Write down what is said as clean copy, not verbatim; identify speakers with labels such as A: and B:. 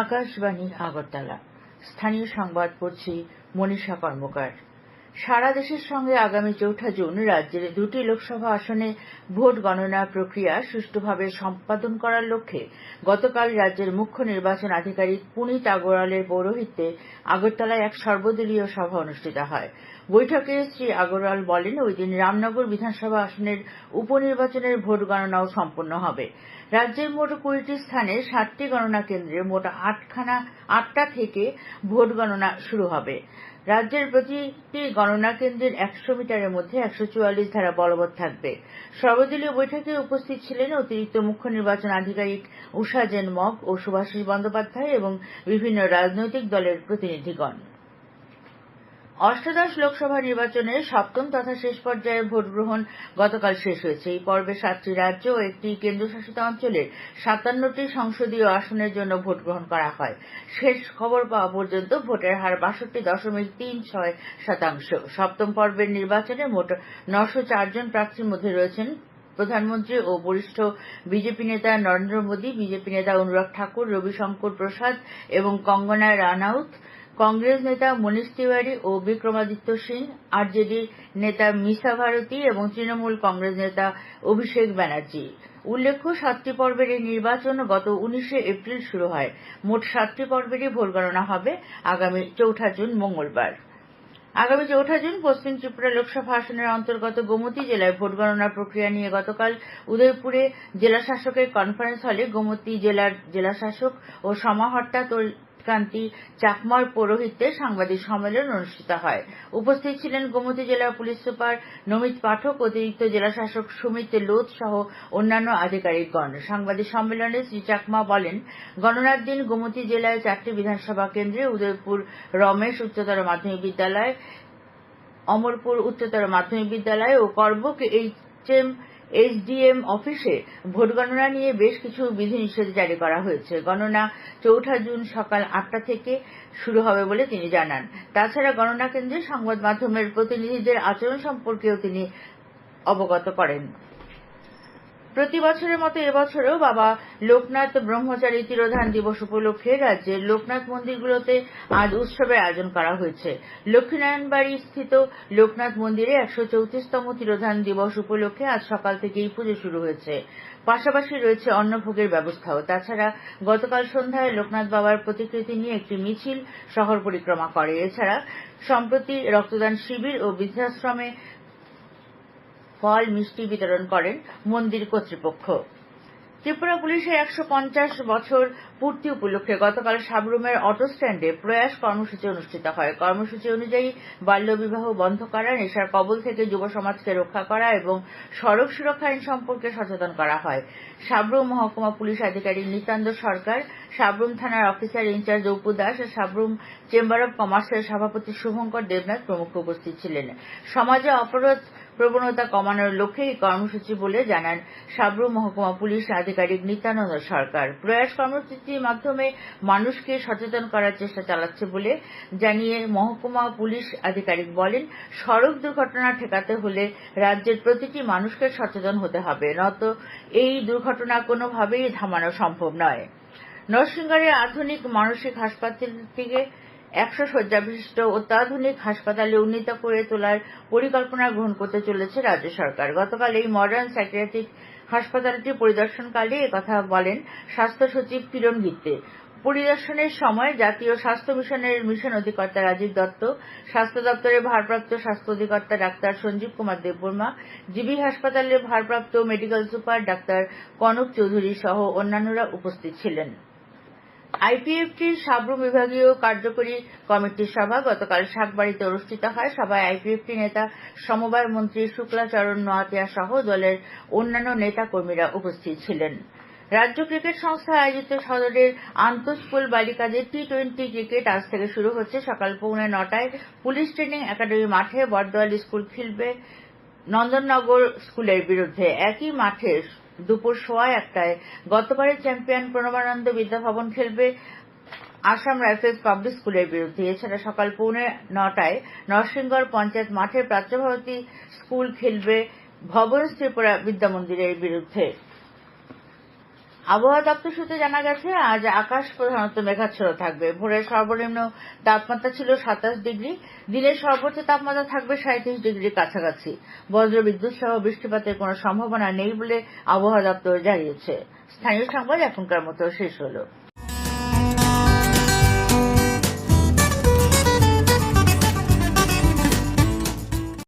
A: আকাশবাণী আগরতলা। স্থানীয় সংবাদ পড়ছি মনীষা কর্মকার। সারা দেশের সঙ্গে আগামী ৪ জুন রাজ্যের ২টি লোকসভা আসনে ভোট গণনা প্রক্রিয়া সুষ্ঠুভাবে সম্পাদন করার লক্ষ্যে গতকাল রাজ্যের মুখ্য নির্বাচন আধিকারিক পুনিত আগরওয়ালের পৌরোহিত্যে আগরতলায় এক সর্বদলীয় সভা অনুষ্ঠিত হয়। বৈঠকে শ্রী আগরওয়াল বলেন, ওই দিন রামনগর বিধানসভা আসনের উপনির্বাচনের ভোট গণনাও সম্পন্ন হবে। রাজ্যের মোট ২০টি স্থানে ৭টি গণনা কেন্দ্রে মোট ৮টা থেকে ভোট গণনা শুরু হবে। রাজ্যের প্রতিটি গণনা কেন্দ্রের ১০০ মিটারের মধ্যে ১৪৪ ধারা বলবৎ থাকবে। সর্বদলীয় বৈঠকে উপস্থিত ছিলেন অতিরিক্ত মুখ্য নির্বাচন আধিকারিক উষা জেন মগ ও শুভাশিস বন্দ্যোপাধ্যায় এবং বিভিন্ন রাজনৈতিক দলের প্রতিনিধিগণ। অষ্টাদশ লোকসভা নির্বাচনের সপ্তম তথা শেষ পর্যায়ের ভোট গ্রহণ গতকাল শেষ হয়েছে। এই পর্বে ৭টি রাজ্য ও একটি কেন্দ্রশাসিত অঞ্চলের ৫৭টি সংসদীয় আসনের জন্য ভোট গ্রহণ করা হয়। শেষ খবর পাওয়া পর্যন্ত ভোটের হার ৬২.৩৬%। সপ্তম পর্বের নির্বাচনে মোট ৯০৪ জন প্রার্থীর মধ্যে রয়েছেন প্রধানমন্ত্রী ও বরিষ্ঠ বিজেপি নেতা নরেন্দ্র মোদী, বিজেপি নেতা অনুরাগ ঠাকুর, রবিশঙ্কর প্রসাদ এবং কঙ্গনা রানাউত, কংগ্রেস নেতা মনীষ তিওয়ারি ও বিক্রমাদিত্য সিং, আরজেডি নেতা মিসা ভারতী এবং তৃণমূল কংগ্রেস নেতা অভিষেক ব্যানার্জি। উল্লেখ্য, ৭টি পর্বের এই নির্বাচন গত ১৯ এপ্রিল শুরু হয়। মোট ৭টি পর্বেরই ভোট গণনা হবে আগামী ৪ জুন মঙ্গলবার। আগামী ৪ জুন পশ্চিম ত্রিপুরা লোকসভা আসনের অন্তর্গত গোমতী জেলায় ভোট গণনার প্রক্রিয়া নিয়ে গতকাল উদয়পুরে জেলা শাসকের কনফারেন্স হলে গোমতী জেলার জেলাশাসক ও সমাহর্তা কান্তি চাকমার পৌরোহিত্যে সাংবাদিক সম্মেলন অনুষ্ঠিত হয়। উপস্থিত ছিলেন গোমতী জেলার পুলিশ সুপার নমিত পাঠক, অতিরিক্ত জেলাশাসক সুমিত লোধ সহ অন্যান্য আধিকারিকগণ। সাংবাদিক সম্মেলনে শ্রী চাকমা বলেন, গণনার দিন গোমতী জেলায় 4টি বিধানসভা কেন্দ্রে উদয়পুর রমেশ উচ্চতর মাধ্যমিক বিদ্যালয়, অমরপুর উচ্চতর মাধ্যমিক বিদ্যালয় ও করবুক এইচডিএম অফিসে ভোট গণনা নিয়ে বেশ কিছু বিধিনিষেধ জারি করা হয়েছে। গণনা ৪ জুন সকাল ৮টা থেকে শুরু হবে বলে তিনি জানান। তাছাড়া গণনা কেন্দ্রে সংবাদ মাধ্যমের প্রতিনিধিদের আচরণ সম্পর্কেও তিনি অবগত করেন। প্রতি বছরের মতো এবছরও বাবা লোকনাথ ব্রহ্মচারী তিরোধান দিবস উপলক্ষে রাজ্যের লোকনাথ মন্দিরগুলোতে আজ উৎসবের আয়োজন করা হয়েছে। লক্ষ্মীনারায়ণবাড়ি স্থিত লোকনাথ মন্দিরে ১৩৪তম তিরোধান দিবস উপলক্ষে আজ সকাল থেকেই পুজো শুরু হয়েছে। পাশাপাশি রয়েছে অন্নভোগের ব্যবস্থাও। তাছাড়া গতকাল সন্ধ্যায় লোকনাথ বাবার প্রতিকৃতি নিয়ে একটি মিছিল শহর পরিক্রমা করে। এছাড়া সম্প্রতি রক্তদান শিবির ও বৃদ্ধাশ্রমে ফল মিষ্টি বিতরণ করেন মন্দির কর্তৃপক্ষ। ত্রিপুরা পুলিশের ১৫০ বছর পূর্তি উপলক্ষে গতকাল সাবরুমের অটো স্ট্যান্ডে প্রয়াস কর্মসূচি অনুষ্ঠিত হয়। কর্মসূচি অনুযায়ী বাল্যবিবাহ বন্ধ করা, নেশার কবল থেকে যুব সমাজকে রক্ষা করা এবং সড়ক সুরক্ষা আইন সম্পর্কে সচেতন করা হয়। সাবরুম মহকুমা পুলিশ আধিকারিক নিত্যান্ত সরকার, সাবরুম থানার officer in charge Apu Das, Sabroom chamber of কমার্সের সভাপতি শুভঙ্কর দেবনাথ প্রমুখ উপস্থিত ছিলেন। সমাজে অপরাধ প্রবণতা কমানোর লক্ষ্যে এই কর্মসূচি বলে জানান সাবরুম মহকুমা পুলিশ আধিকারিক নিত্যানন্দ সরকার। প্রয়াস কর্মসূচির মাধ্যমে মানুষকে সচেতন করার চেষ্টা চালাচ্ছে বলে জানিয়ে মহকুমা পুলিশ আধিকারিক বলেন, সড়ক দুর্ঘটনা ঠেকাতে হলে রাজ্যের প্রতিটি মানুষকে সচেতন হতে হবে, নয়তো এই দুর্ঘটনা কোনোভাবেই থামানো সম্ভব নয়। নরসিংগড়ের আধুনিক মানসিক হাসপাতালটিকে ১০০ শয্যা বিশিষ্ট অত্যাধুনিক হাসপাতালে উন্নীত করে তোলার পরিকল্পনা গ্রহণ করতে চলেছে রাজ্য সরকার। গতকাল এই মডার্ন সাইকিয়াট্রিক হাসপাতালটি পরিদর্শনকালে একথা বলেন স্বাস্থ্য সচিব কিরণ গিত্তে। পরিদর্শনের সময় জাতীয় স্বাস্থ্য মিশনের মিশন অধিকর্তা রাজীব দত্ত, স্বাস্থ্য দপ্তরের ভারপ্রাপ্ত স্বাস্থ্য অধিকর্তা ডাক্তার সঞ্জীব কুমার দেববর্মা, জিবি হাসপাতালের ভারপ্রাপ্ত medical super doctor Kanak Chowdhury সহ অন্যান্যরা উপস্থিত ছিলেন। আইপিএফটির সাবরুম বিভাগীয় কার্যকরী কমিটির সভা গতকাল শাকবাড়িতে অনুষ্ঠিত হয়। সভায় আইপিএফটি নেতা সমবায় মন্ত্রী শুক্লাচরণ নোয়াতিয়া সহ দলের অন্যান্য নেতা কর্মীরা উপস্থিত ছিলেন। রাজ্য ক্রিকেট সংস্থা আয়োজিত সদরের আন্তঃস্কুল বালিকাদের টি-20 ক্রিকেট আজ থেকে শুরু হচ্ছে। সকাল 9:45টায় পুলিশ ট্রেনিং একাডেমি মাঠে বটদোয়ালি স্কুল খেলবে নন্দননগর স্কুলের বিরুদ্ধে। একই মাঠে দুপুর 1:15টায় গতবারের চ্যাম্পিয়ন প্রণবানন্দ বিদ্যাভবন খেলবে আসাম রাইফেলস পাবলিক স্কুলের বিরুদ্ধে। এছাড়া সকাল 9:15টায় নরসিংগড় পঞ্চায়েত মাঠে প্রাচ্যভারতী স্কুল খেলবে ভবন ত্রিপুরা বিদ্যামন্দিরের বিরুদ্ধে। আবহাওয়া দপ্তর সূত্রে জানা গেছে, আজ আকাশ প্রধানত মেঘাচ্ছন্ন থাকবে। ভোরের সর্বনিম্ন তাপমাত্রা ছিল 27 ডিগ্রি, দিনের সর্বোচ্চ তাপমাত্রা থাকবে 37 ডিগ্রির কাছাকাছি। বজ্রবিদ্যুৎ সহ বৃষ্টিপাতের কোনো সম্ভাবনা নেই বলে আবহাওয়া দপ্তর জানিয়েছে। স্থানীয় সংবাদ এখনকার মতো শেষ হলো।